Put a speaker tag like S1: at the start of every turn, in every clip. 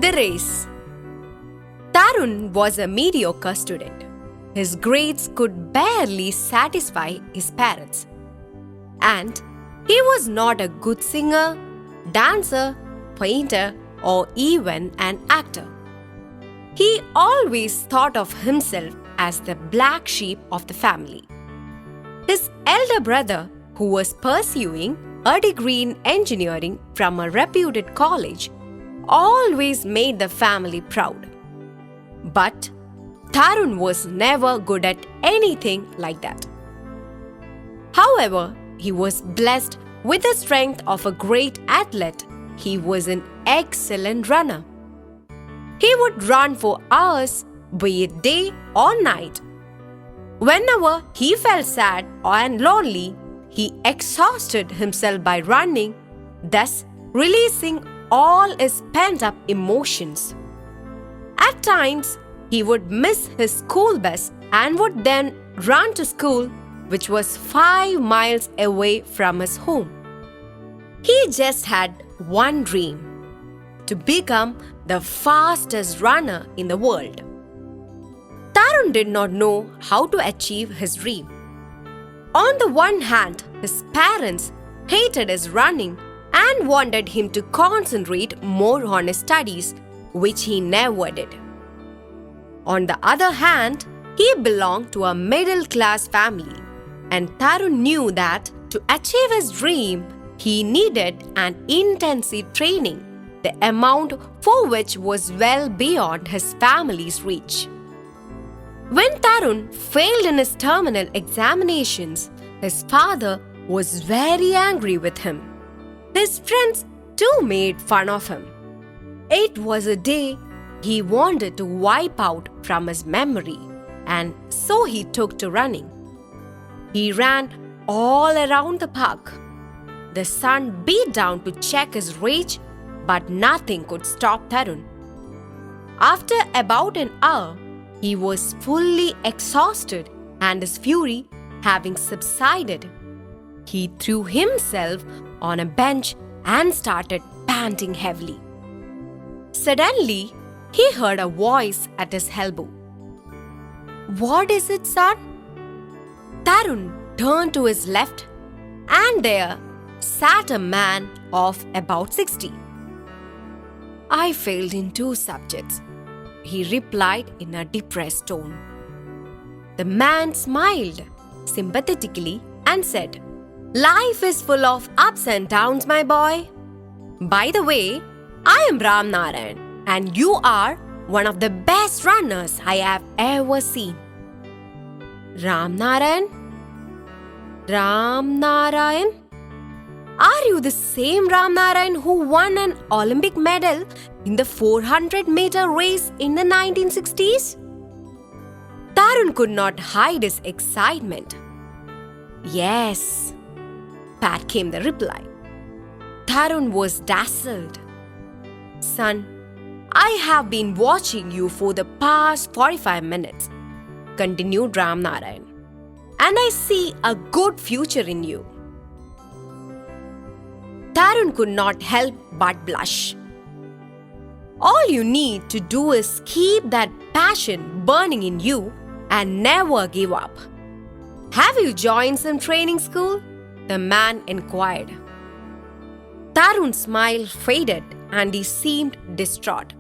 S1: The race. Tarun was a mediocre student. His grades could barely satisfy his parents. And he was not a good singer, dancer, painter, or even an actor. He always thought of himself as the black sheep of the family. His elder brother, who was pursuing a degree in engineering from a reputed college, always made the family proud. But Tarun was never good at anything like that. However, he was blessed with the strength of a great athlete. He was an excellent runner. He would run for hours, be it day or night. Whenever he felt sad and lonely, he exhausted himself by running, thus releasing all his pent-up emotions. At times, he would miss his school bus and would then run to school, which was 5 miles away from his home. He just had one dream: to become the fastest runner in the world. Tarun did not know how to achieve his dream. On the one hand, his parents hated his running and wanted him to concentrate more on his studies, which he never did. On the other hand, he belonged to a middle-class family, and Tarun knew that to achieve his dream, he needed an intensive training, the amount for which was well beyond his family's reach. When Tarun failed in his terminal examinations, his father was very angry with him. His friends too made fun of him. It was a day he wanted to wipe out from his memory, and so he took to running. He ran all around the park. The sun beat down to check his rage, but nothing could stop Tarun. After about an hour, he was fully exhausted, and his fury having subsided, he threw himself on a bench and started panting heavily. Suddenly, he heard a voice at his elbow. "What is it, son?" Tarun turned to his left, and there sat a man of about 60. "I failed in 2 subjects," he replied in a depressed tone. The man smiled sympathetically and said, "Life is full of ups and downs, my boy. By the way, I am Ram Narayan, and you are one of the best runners I have ever seen." Ram Narayan? Ram Narayan? Are you the same Ram Narayan who won an Olympic medal in the 400-meter race in the 1960s? Tarun could not hide his excitement. "Yes," Pat came the reply. Tarun was dazzled. "Son, I have been watching you for the past 45 minutes, continued Ram Narayan, and I see a good future in you." Tarun could not help but blush. All you need to do is keep that passion burning in you and never give up. "Have you joined some training school?" the man inquired. Tarun's smile faded and he seemed distraught.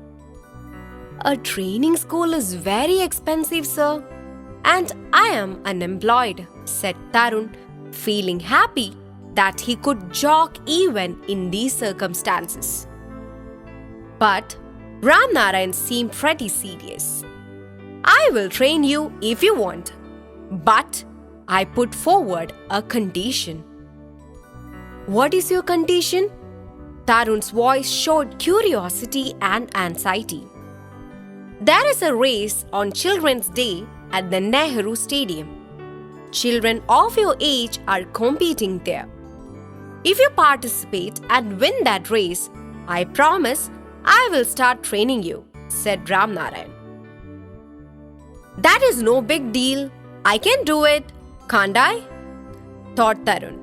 S1: "A training school is very expensive, sir, and I am unemployed," said Tarun, feeling happy that he could jog even in these circumstances. But Ram Narayan seemed pretty serious. "I will train you if you want, but I put forward a condition." "What is your condition?" Tarun's voice showed curiosity and anxiety. "There is a race on Children's Day at the Nehru Stadium. Children of your age are competing there. If you participate and win that race, I promise I will start training you," said Ram Narayan. "That is no big deal. I can do it, can't I?" thought Tarun.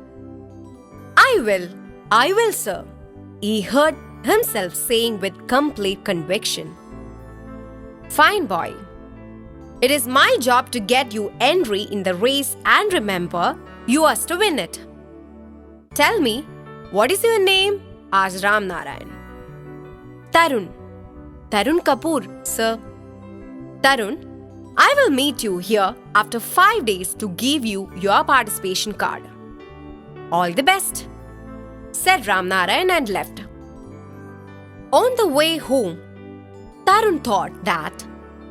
S1: I will, sir," he heard himself saying with complete conviction, "Fine boy. It is my job to get you entry in the race, and remember, you are to win it." "Tell me, what is your name?" asked Ramnarayan. "Tarun. Tarun Kapoor, sir." "Tarun, I will meet you here after 5 days to give you your participation card." "All the best," said Ramnarayan and left. On the way home, Tarun thought that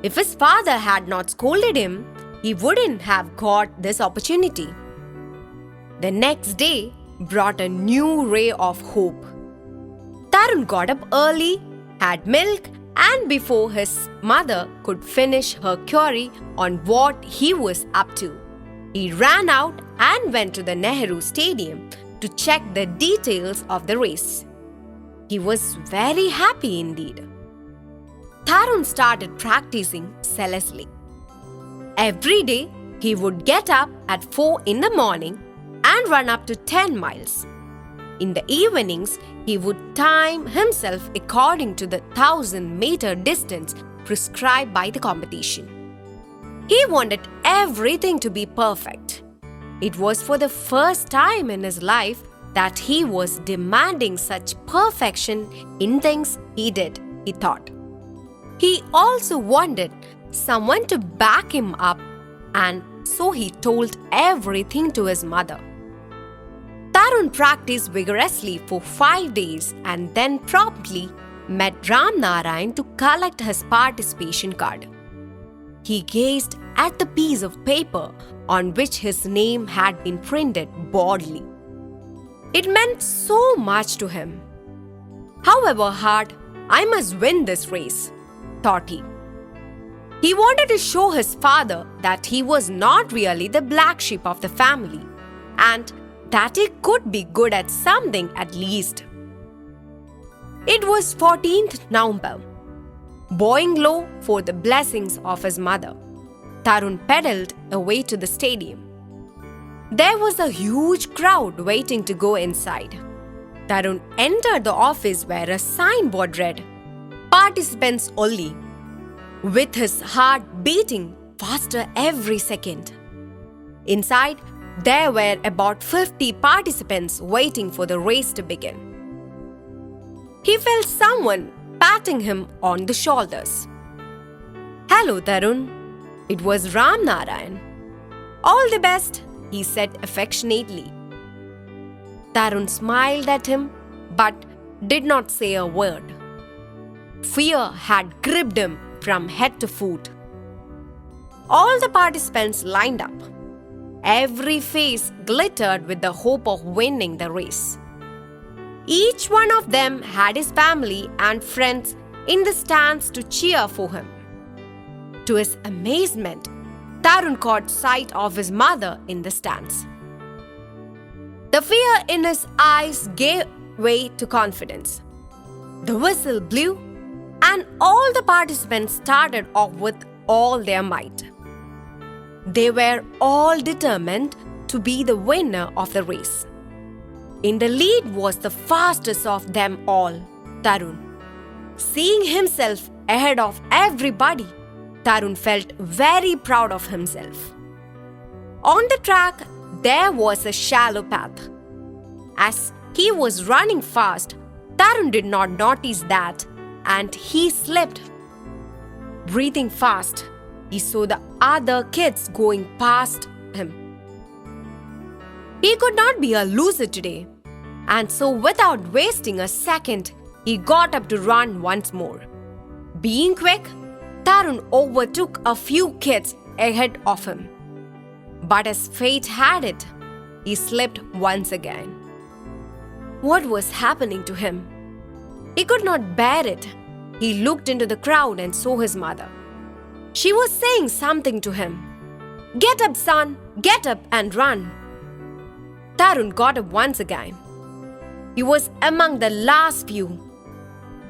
S1: if his father had not scolded him, he wouldn't have got this opportunity. The next day brought a new ray of hope. Tarun got up early, had milk, and before his mother could finish her query on what he was up to, he ran out and went to the Nehru Stadium to check the details of the race. He was very happy indeed. Tarun started practicing zealously. Every day, he would get up at 4 in the morning and run up to 10 miles. In the evenings, he would time himself according to the 1,000-meter distance prescribed by the competition. He wanted everything to be perfect. It was for the first time in his life that he was demanding such perfection in things he did, he thought. He also wanted someone to back him up, and so he told everything to his mother. Tarun practiced vigorously for 5 days and then promptly met Ramnarayan to collect his participation card. He gazed at the piece of paper on which his name had been printed boldly. It meant so much to him. "However hard, I must win this race," thought he. He wanted to show his father that he was not really the black sheep of the family and that he could be good at something at least. It was 14th November. Bowing low for the blessings of his mother, Tarun pedaled away to the stadium. There was a huge crowd waiting to go inside. Tarun entered the office where a signboard read, "Participants only," with his heart beating faster every second. Inside, there were about 50 participants waiting for the race to begin. He felt someone patting him on the shoulders. "Hello, Tarun." It was Ramnarayan. "All the best," he said affectionately. Tarun smiled at him but did not say a word. Fear had gripped him from head to foot. All the participants lined up. Every face glittered with the hope of winning the race. Each one of them had his family and friends in the stands to cheer for him. To his amazement, Tarun caught sight of his mother in the stands. The fear in his eyes gave way to confidence. The whistle blew, and all the participants started off with all their might. They were all determined to be the winner of the race. In the lead was the fastest of them all, Tarun. Seeing himself ahead of everybody, Tarun felt very proud of himself. On the track, there was a shallow path. As he was running fast, Tarun did not notice that, and he slipped. Breathing fast, he saw the other kids going past him. He could not be a loser today, and so without wasting a second, he got up to run once more. Being quick, Tarun overtook a few kids ahead of him. But as fate had it, he slipped once again. What was happening to him? He could not bear it. He looked into the crowd and saw his mother. She was saying something to him. "Get up, son! Get up and run!" Tarun got up once again. He was among the last few.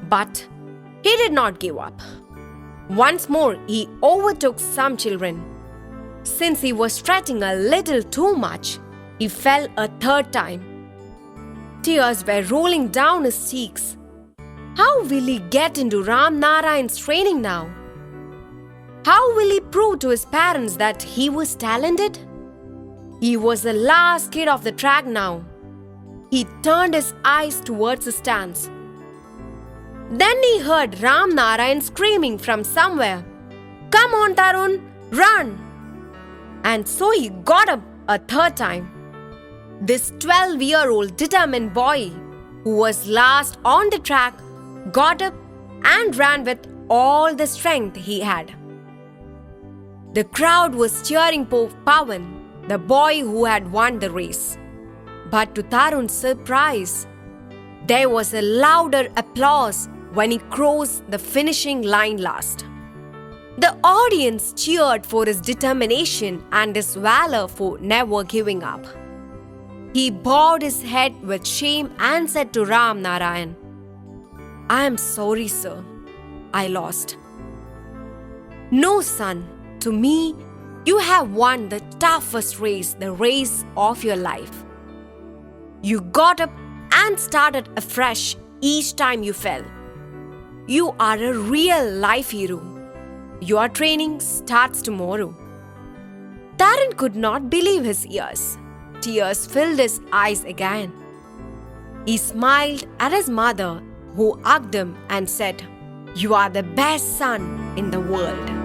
S1: But he did not give up. Once more, he overtook some children. Since he was stretching a little too much, he fell a third time. Tears were rolling down his cheeks. How will he get into Ram Narayan's training now? How will he prove to his parents that he was talented? He was the last kid of the track now. He turned his eyes towards the stands. Then he heard Ram Narayan screaming from somewhere, "Come on, Tarun, run!" And so he got up a third time. This 12-year-old determined boy, who was last on the track, got up and ran with all the strength he had. The crowd was cheering for Pawan, the boy who had won the race. But to Tarun's surprise, there was a louder applause when he crossed the finishing line last. The audience cheered for his determination and his valor for never giving up. He bowed his head with shame and said to Ram Narayan, "I am sorry, sir. I lost." "No, son. To me, you have won the toughest race, the race of your life. You got up and started afresh each time you fell. You are a real life hero. Your training starts tomorrow." Tarun could not believe his ears. Tears filled his eyes again. He smiled at his mother, who hugged him and said, "You are the best son in the world."